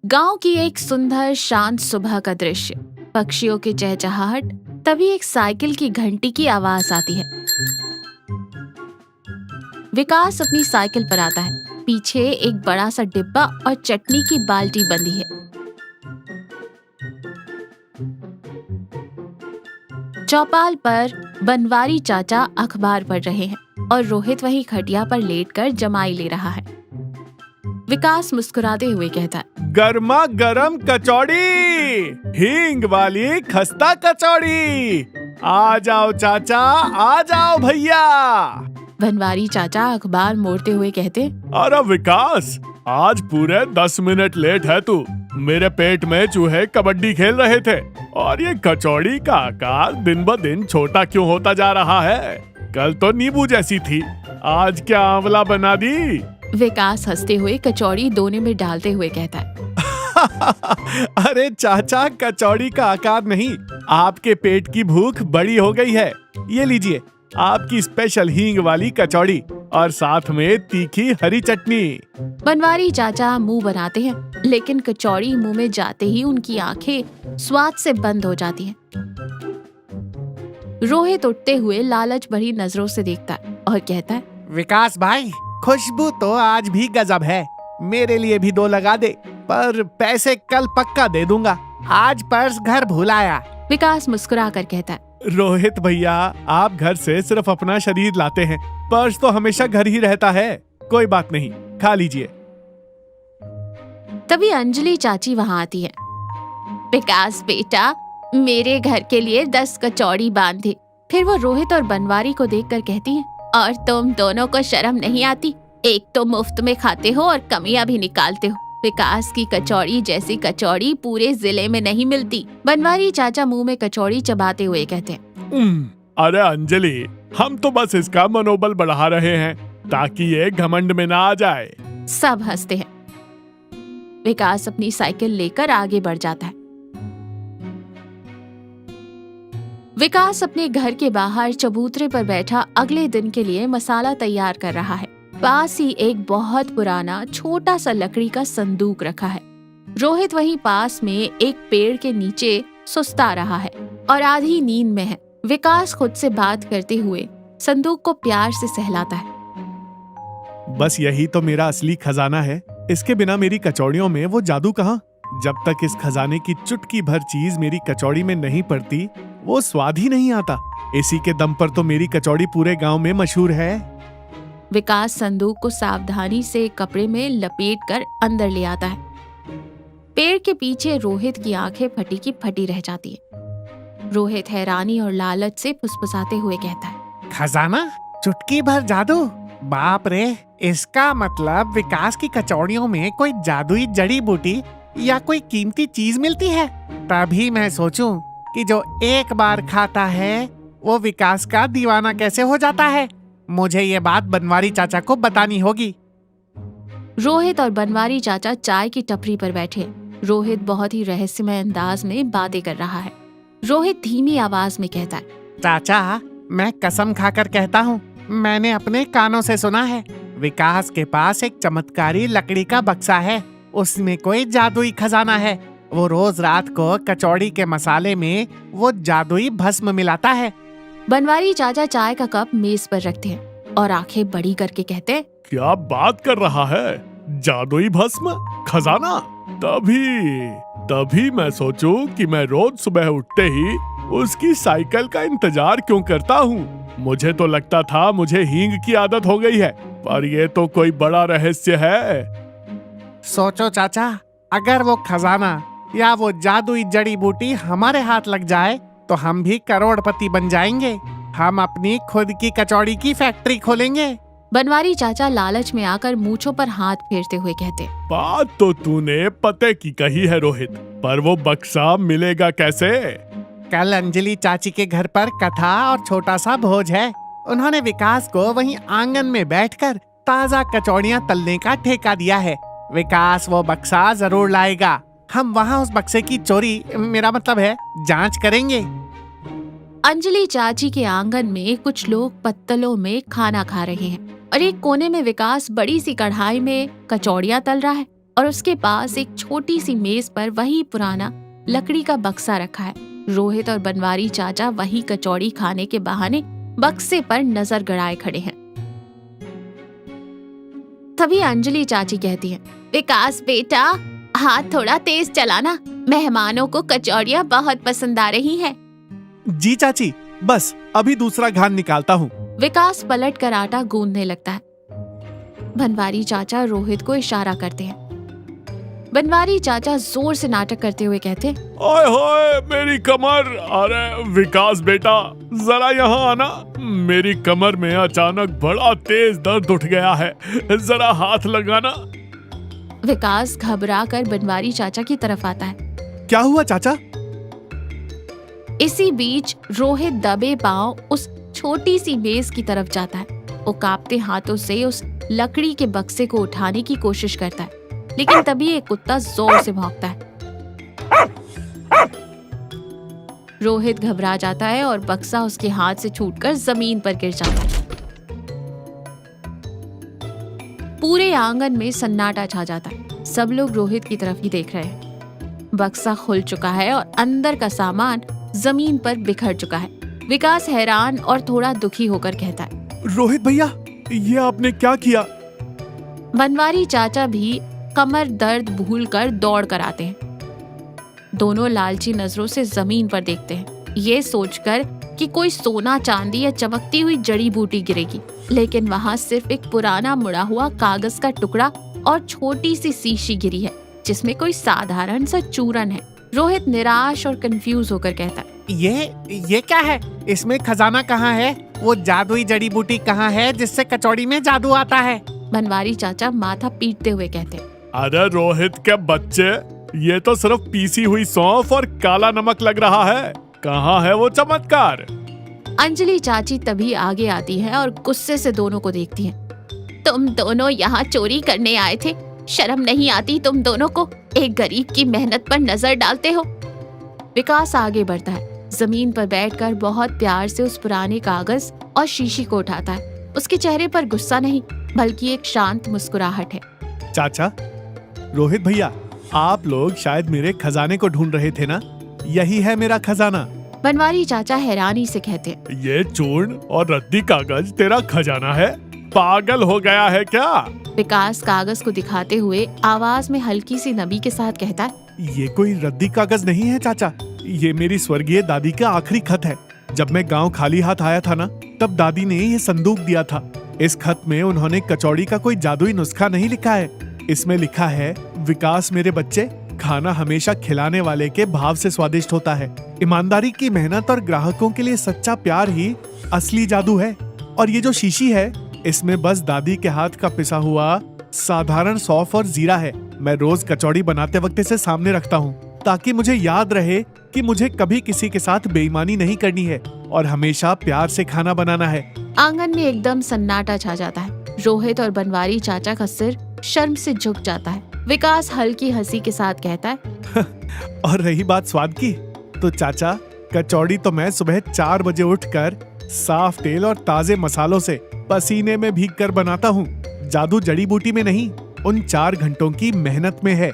गांव की एक सुंदर शांत सुबह का दृश्य, पक्षियों की चहचहाहट। तभी एक साइकिल की घंटी की आवाज आती है। विकास अपनी साइकिल पर आता है। पीछे एक बड़ा सा डिब्बा और चटनी की बाल्टी बंधी है। चौपाल पर बनवारी चाचा अखबार पढ़ रहे हैं और रोहित वहीं खटिया पर लेटकर जमाई ले रहा है। विकास मुस्कुराते हुए कहता है, गर्मा गर्म कचौड़ी, हींग वाली खस्ता कचौड़ी। आ जाओ चाचा, आ जाओ भैया। बनवारी चाचा अखबार मोड़ते हुए कहते, अरे विकास, आज पूरे 10 मिनट लेट है तू। मेरे पेट में चूहे कबड्डी खेल रहे थे और ये कचौड़ी का आकार दिन ब दिन छोटा क्यों होता जा रहा है। कल तो नींबू जैसी थी, आज क्या आंवला बना दी। विकास हंसते हुए कचौड़ी दोने में डालते हुए कहता है, अरे चाचा, कचौड़ी का आकार नहीं, आपके पेट की भूख बड़ी हो गई है। ये लीजिए आपकी स्पेशल हींग वाली कचौड़ी और साथ में तीखी हरी चटनी। बनवारी चाचा मुंह बनाते हैं, लेकिन कचौड़ी मुंह में जाते ही उनकी आंखें स्वाद से बंद हो जाती हैं। रोहित उठते हुए लालच भरी नजरों से देखता है और कहता है, विकास भाई, खुशबू तो आज भी गजब है। मेरे लिए भी 2 लगा दे, पर पैसे कल पक्का दे दूंगा। आज पर्स घर भूल आया। विकास मुस्कुरा कर कहता है, रोहित भैया, आप घर से सिर्फ अपना शरीर लाते हैं, पर्स तो हमेशा घर ही रहता है। कोई बात नहीं, खा लीजिए। तभी अंजलि चाची वहां आती है। विकास बेटा, मेरे घर के लिए 10 कचौड़ी बांधे। फिर वो रोहित और बनवारी को देखकर कहती है, और तुम दोनों को शर्म नहीं आती? एक तो मुफ्त में खाते हो और कमियां भी निकालते हो। विकास की कचौड़ी जैसी कचौड़ी पूरे जिले में नहीं मिलती। बनवारी चाचा मुंह में कचौड़ी चबाते हुए कहते हैं, अरे अंजलि, हम तो बस इसका मनोबल बढ़ा रहे हैं ताकि ये घमंड में ना आ जाए। सब हंसते हैं। विकास अपनी साइकिल लेकर आगे बढ़ जाता है। विकास अपने घर के बाहर चबूतरे पर बैठा अगले दिन के लिए मसाला तैयार कर रहा है। पास ही एक बहुत पुराना छोटा सा लकड़ी का संदूक रखा है। रोहित वहीं पास में एक पेड़ के नीचे सुस्ता रहा है और आधी नींद में है। विकास खुद से बात करते हुए संदूक को प्यार से सहलाता है। बस यही तो मेरा असली खजाना है। इसके बिना मेरी कचौड़ियों में वो जादू कहाँ। जब तक इस खजाने की चुटकी भर चीज मेरी कचौड़ी में नहीं पड़ती, वो स्वाद ही नहीं आता। इसी के दम पर तो मेरी कचौड़ी पूरे गांव में मशहूर है। विकास संदूक को सावधानी से कपड़े में लपेटकर अंदर ले आता है। पेड़ के पीछे रोहित की आंखें फटी की फटी रह जाती है। रोहित हैरानी और लालच से फुसफुसाते हुए कहता है, खजाना, चुटकी भर जादू। बाप रे, इसका मतलब विकास की कचौड़ियों में कोई जादुई जड़ी बूटी या कोई कीमती चीज मिलती है। तभी मैं सोचूं कि जो एक बार खाता है वो विकास का दीवाना कैसे हो जाता है। मुझे ये बात बनवारी चाचा को बतानी होगी। रोहित और बनवारी चाचा चाय की टपरी पर बैठे। रोहित बहुत ही रहस्यमय अंदाज में बातें कर रहा है। रोहित धीमी आवाज में कहता है, चाचा, मैं कसम खाकर कहता हूँ, मैंने अपने कानों से सुना है। विकास के पास एक चमत्कारी लकड़ी का बक्सा है। उसमें कोई जादुई खजाना है। वो रोज रात को कचौड़ी के मसाले में वो जादुई भस्म मिलाता है। बनवारी चाचा चाय का कप मेज पर रखते हैं और आंखें बड़ी करके कहते हैं, क्या बात कर रहा है? जादुई भस्म, खजाना। तभी मैं सोचूं कि मैं रोज सुबह उठते ही उसकी साइकिल का इंतजार क्यों करता हूँ। मुझे तो लगता था मुझे हींग की आदत हो गई है, पर ये तो कोई बड़ा रहस्य है। सोचो चाचा, अगर वो खजाना या वो जादुई जड़ी बूटी हमारे हाथ लग जाए तो हम भी करोड़पति बन जाएंगे। हम अपनी खुद की कचौड़ी की फैक्ट्री खोलेंगे। बनवारी चाचा लालच में आकर मूंछों पर हाथ फेरते हुए कहते, बात तो तूने पते की कही है रोहित, पर वो बक्सा मिलेगा कैसे? कल अंजलि चाची के घर पर कथा और छोटा सा भोज है। उन्होंने विकास को वहीं आंगन में बैठकर ताजा कचौड़ियां तलने का ठेका दिया है। विकास वो बक्सा जरूर लाएगा। हम वहाँ उस बक्से की चोरी, मेरा मतलब है जांच करेंगे। अंजलि चाची के आंगन में कुछ लोग पत्तलों में खाना खा रहे हैं और एक कोने में विकास बड़ी सी कढ़ाई में कचौड़ियां तल रहा है। और उसके पास एक छोटी सी मेज पर वही पुराना लकड़ी का बक्सा रखा है। रोहित और बनवारी चाचा वही कचौड़ी खाने के बहाने बक्से पर नजर गड़ाए खड़े हैं। तभी अंजलि चाची कहती है, विकास बेटा, हाथ थोड़ा तेज चलाना, मेहमानों को कचौड़ियाँ बहुत पसंद आ रही हैं। जी चाची, बस अभी दूसरा घान निकालता हूँ। विकास पलट कर आटा गूंदने लगता है। बनवारी चाचा रोहित को इशारा करते हैं। बनवारी चाचा जोर से नाटक करते हुए कहते, ओए होए मेरी कमर। अरे विकास बेटा, जरा यहाँ आना। मेरी कमर में अचानक बड़ा तेज दर्द उठ गया है, जरा हाथ लगाना। विकास घबरा कर बनवारी चाचा की तरफ आता है। क्या हुआ चाचा? इसी बीच रोहित दबे पांव उस छोटी सी मेज की तरफ जाता है। वो कांपते हाथों से उस लकड़ी के बक्से को उठाने की कोशिश करता है, लेकिन तभी एक कुत्ता जोर से भौंकता है। रोहित घबरा जाता है और बक्सा उसके हाथ से छूटकर जमीन पर गिर जाता है। पूरे आंगन में सन्नाटा छा जाता है। सब लोग रोहित की तरफ ही देख रहे हैं। बक्सा खुल चुका है और अंदर का सामान जमीन पर बिखर चुका है। विकास हैरान और थोड़ा दुखी होकर कहता है, रोहित भैया, ये आपने क्या किया? बनवारी चाचा भी कमर दर्द भूलकर दौड़ कर आते हैं। दोनों लालची नजरों से जमीन पर देखते हैं, ये सोचकर कि कोई सोना चांदी या चमकती हुई जड़ी बूटी गिरेगी, लेकिन वहां सिर्फ एक पुराना मुड़ा हुआ कागज का टुकड़ा और छोटी सी शीशी गिरी है, जिसमें कोई साधारण सा चूरन है। रोहित निराश और कंफ्यूज होकर कहता है, ये क्या है? इसमें खजाना कहाँ है? वो जादुई जड़ी बूटी कहाँ है जिससे कचौड़ी में जादू आता है? बनवारी चाचा माथा पीटते हुए कहते हैं, अरे रोहित के बच्चे, ये तो सिर्फ पीसी हुई सौंफ और काला नमक लग रहा है। कहाँ है वो चमत्कार? अंजलि चाची तभी आगे आती है और गुस्से से दोनों को देखती है। तुम दोनों यहाँ चोरी करने आए थे? शर्म नहीं आती तुम दोनों को? एक गरीब की मेहनत पर नजर डालते हो। विकास आगे बढ़ता है, जमीन पर बैठकर बहुत प्यार से उस पुराने कागज और शीशी को उठाता है। उसके चेहरे पर गुस्सा नहीं, बल्कि एक शांत मुस्कुराहट है। चाचा, रोहित भैया, आप लोग शायद मेरे खजाने को ढूंढ रहे थे ना? यही है मेरा खजाना। बनवारी चाचा हैरानी से कहते हैं, ये चूर्ण और रद्दी कागज तेरा खजाना है? पागल हो गया है क्या? विकास कागज को दिखाते हुए आवाज में हल्की सी नमी के साथ कहता है, ये कोई रद्दी कागज नहीं है चाचा, ये मेरी स्वर्गीय दादी का आखिरी खत है। जब मैं गांव खाली हाथ आया था ना, तब दादी ने ये संदूक दिया था। इस खत में उन्होंने कचौड़ी का कोई जादुई नुस्खा नहीं लिखा है। इसमें लिखा है, विकास मेरे बच्चे, खाना हमेशा खिलाने वाले के भाव से स्वादिष्ट होता है। ईमानदारी की मेहनत और ग्राहकों के लिए सच्चा प्यार ही असली जादू है। और ये जो शीशी है, इसमें बस दादी के हाथ का पिसा हुआ साधारण सौंफ और जीरा है। मैं रोज कचौड़ी बनाते वक्त इसे सामने रखता हूँ, ताकि मुझे याद रहे कि मुझे कभी किसी के साथ बेईमानी नहीं करनी है और हमेशा प्यार से खाना बनाना है। आंगन में एकदम सन्नाटा छा जाता है। रोहित और बनवारी चाचा का सिर शर्म से झुक जाता है। विकास हल्की हंसी के साथ कहता है, और रही बात स्वाद की, तो चाचा, कचौड़ी तो मैं सुबह 4 बजे उठकर साफ तेल और ताजे मसालों से पसीने में भीग कर बनाता हूँ। जादू जड़ी बूटी में नहीं, उन 4 घंटों की मेहनत में है।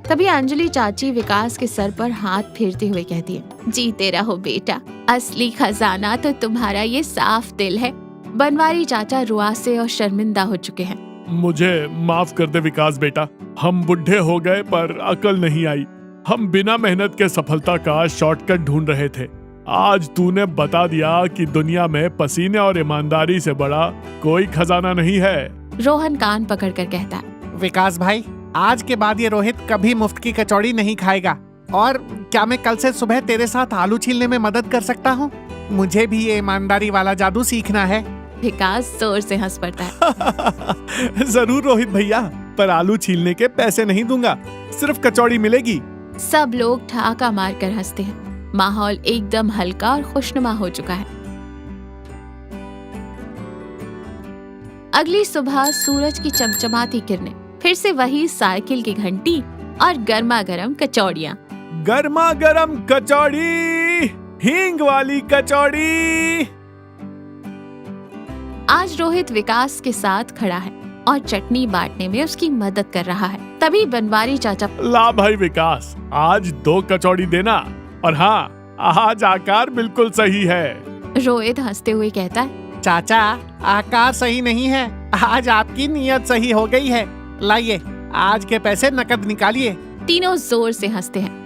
तभी अंजलि चाची विकास के सर पर हाथ फेरते हुए कहती है, जीते रहो बेटा, असली खजाना तो तुम्हारा ये साफ दिल है। बनवारी चाचा रुआसे और शर्मिंदा हो चुके हैं। मुझे माफ कर दे विकास बेटा, हम बुढ़े हो गए पर अकल नहीं आई। हम बिना मेहनत के सफलता का शॉर्टकट ढूंढ रहे थे। आज तूने बता दिया कि दुनिया में पसीने और ईमानदारी से बड़ा कोई खजाना नहीं है। रोहन कान पकड़कर कहता है, विकास भाई, आज के बाद ये रोहित कभी मुफ्त की कचौड़ी नहीं खाएगा। और क्या मैं कल से सुबह तेरे साथ आलू छीलने में मदद कर सकता हूँ? मुझे भी ये ईमानदारी वाला जादू सीखना है। विकास जोर से हंस पड़ता है। जरूर रोहित भैया, पर आलू छीलने के पैसे नहीं दूंगा, सिर्फ कचौड़ी मिलेगी। सब लोग ठहाका मारकर हंसते हैं। माहौल एकदम हल्का और खुशनुमा हो चुका है। अगली सुबह सूरज की चमचमाती किरणें, फिर से वही साइकिल की घंटी और गर्मा गर्म कचौड़ियाँ। गर्मा गर्म कचौड़ी, हींग वाली कचौड़ी। आज रोहित विकास के साथ खड़ा है। और चटनी बांटने में उसकी मदद कर रहा है। तभी बनवारी चाचा ला भाई विकास, आज 2 कचौड़ी देना। और हाँ, आज आकार बिल्कुल सही है। रोहित हंसते हुए कहता है, चाचा, आकार सही नहीं है, आज आपकी नीयत सही हो गई है। लाइए, आज के पैसे नकद निकालिए। तीनों जोर से हंसते हैं।